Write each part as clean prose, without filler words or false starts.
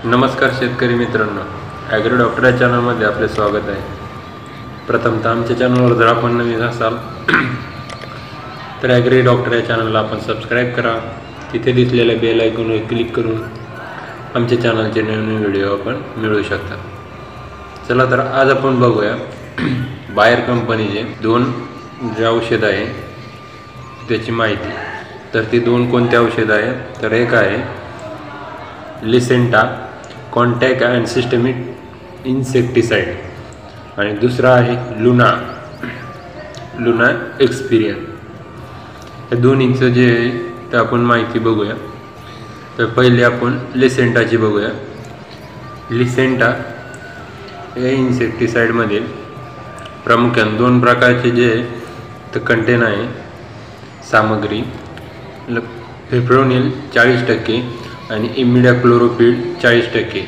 नमस्कार शेतकरी मित्रांनो, ॲग्री डॉक्टर या चॅनलमध्ये आपले स्वागत आहे। प्रथमतः आमच्या चॅनलवर जर आपण नवीन असाल तर ॲग्री डॉक्टर या चॅनलला आपण सबस्क्राईब करा। तिथे दिसलेल्या बेल आयकॉनवर क्लिक करून आमच्या चॅनलचे नवीन व्हिडिओ आपण मिळवू शकता। चला तर आज आपण बघूया बायर कंपनीचे दोन जे औषध आहे त्याची माहिती। तर ती दोन कोणते औषध आहे तर एक आहे लिसेंटा कॉन्टॅक्ट अँड सिस्टमिक इन्सेक्टिसाइड आणि दुसरा आहे लुना एक्सपिरियन। या दोन्हीचं जे आहे ते आपण माहिती बघूया। तर पहिले आपण लिसेंटाची बघूया। लिसेंटा या इन्सेक्टिसाइडमध्ये प्रामुख्याने दोन प्रकारचे जे तर कंटेन आहे सामग्री, फिप्रोनिल 40% आणि इमिडाक्लोरोपिड 40%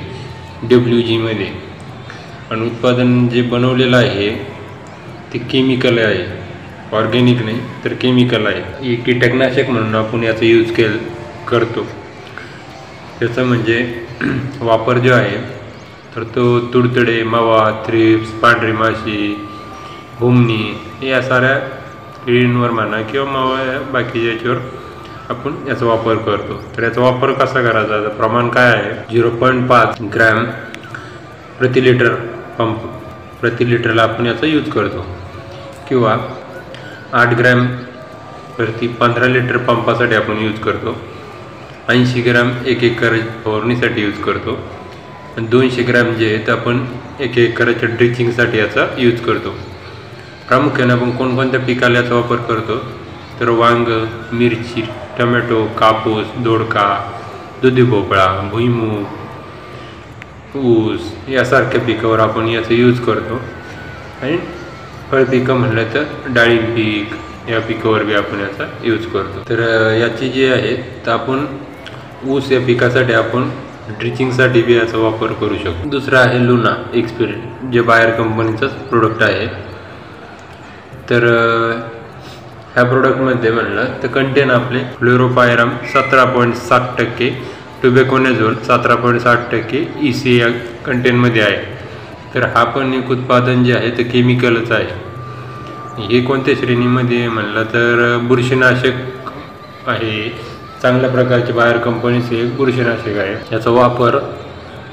WG मध्ये। आणि उत्पादन जे बनवलेलं आहे ते केमिकल आहे, ऑर्गॅनिक नाही तर केमिकल आहे। हे कीटकनाशक म्हणून आपण याचा यूज करतो। त्याचा म्हणजे वापर जो आहे तर तो तुडतडे, मावा, थ्रिप्स, पांढरी माशी, भुमणी या साऱ्या किडींवर म्हणा किंवा मावा बाकीच्या याच्यावर आपण याचा वापर करतो। तर याचा वापर कसा करायचा तर प्रमाण काय आहे 0.5 ग्रॅम प्रति लिटर पंप प्रति लिटरला आपण याचा यूज करतो, किंवा 8 ग्रॅम प्रति 15 लिटर पंपासाठी आपण यूज करतो, 80 ग्रॅम 1 एकर फवारणीसाठी यूज करतो आणि 200 ग्रॅम जे आहे ते आपण 1 एकराच्या ड्रिचिंगसाठी याचा यूज करतो। प्रामुख्याने आपण कोणकोणत्या पिकाला याचा वापर करतो तर वांग, मिरची, टोमॅटो, कापूस, दोडका, दुधी भोपळा, भुईमूग, ऊस यासारख्या पिकावर आपण याचा यूज करतो। आणि फळपिकं म्हणलं तर डाळिंब पीक या पिकावर बी आपण याचा यूज करतो। तर याची जी आहे तर आपण ऊस या पिकासाठी आपण ड्रिचिंगसाठी बी याचा वापर करू शकतो। दुसरा आहे लुना एक्सपिरियन, जे बायर कंपनीचंच प्रोडक्ट आहे। तर ह्या प्रोडक्टमध्ये म्हणलं तर कंटेन आपले फ्लोरोपायरम 17.7%, टोबॅकोनेझोल 17.7% EC या कंटेनमध्ये आहे। तर हा पण एक उत्पादन जे आहे ते केमिकलच आहे। हे कोणत्या श्रेणीमध्ये म्हणलं तर बुरशीनाशक आहे, चांगल्या प्रकारचे बायर कंपनीचे एक बुरशीनाशक आहे। याचा वापर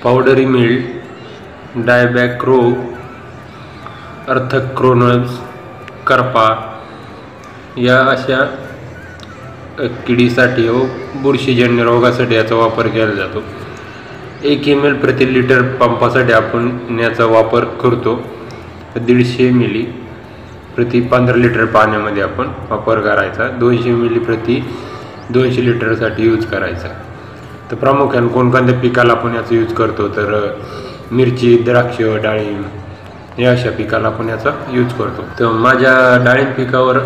पावडरी मिल्ड, डायबॅक रोग, अर्थक्रोनस, करपा या अशा किडीसाठी व बुरशीजन्य रोगासाठी याचा वापर केला जातो। 1 ml प्रति लिटर पंपासाठी आपण याचा वापर करतो। 150 मिली प्रति 15 लिटर पाण्यामध्ये आपण वापर करायचा, 200 मिली प्रति 200 लिटरसाठी यूज करायचा। तर प्रामुख्याने कोणकोणत्या पिकाला आपण याचा यूज करतो तर मिरची, द्राक्ष, डाळिंब या अशा पिकाला आपण याचा यूज करतो। तर माझ्या डाळिंब पिकावर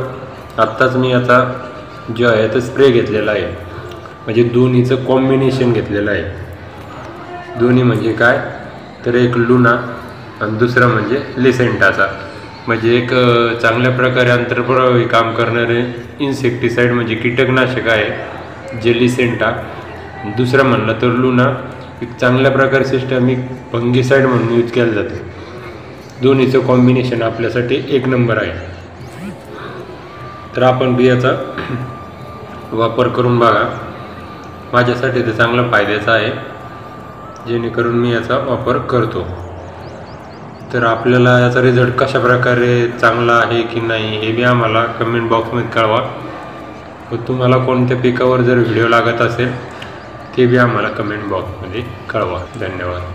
आत्ताच मी याचा जो आहे तो स्प्रे घेतलेला आहे, म्हणजे दोन्हीचं कॉम्बिनेशन घेतलेलं आहे। दोन्ही म्हणजे काय तर एक लुना आणि दुसरा म्हणजे लिसेंटाचा, म्हणजे एक चांगल्या प्रकारे आंतरप्रभावी काम करणारे इन्सेक्टिसाइड म्हणजे कीटकनाशक आहे जे लिसेंटा। दुसरा म्हणलं तर लुना एक चांगल्या प्रकारे सिस्टमिक फंगिसाइड म्हणून यूज केलं जाते। दोन्हीचं कॉम्बिनेशन आपल्यासाठी एक नंबर आहे। तर आपण बी याचा वापर करून बघा, माझ्यासाठी ते चांगला फायद्याचा आहे, जेणेकरून मी याचा वापर करतो। तर आपल्याला याचा रिझल्ट कशा प्रकारे चांगला आहे की नाही हे बी आम्हाला कमेंट बॉक्समध्ये कळवा। व तुम्हाला कोणत्या पिकावर जर व्हिडिओ लागत असेल ते बी आम्हाला कमेंट बॉक्समध्ये कळवा। धन्यवाद।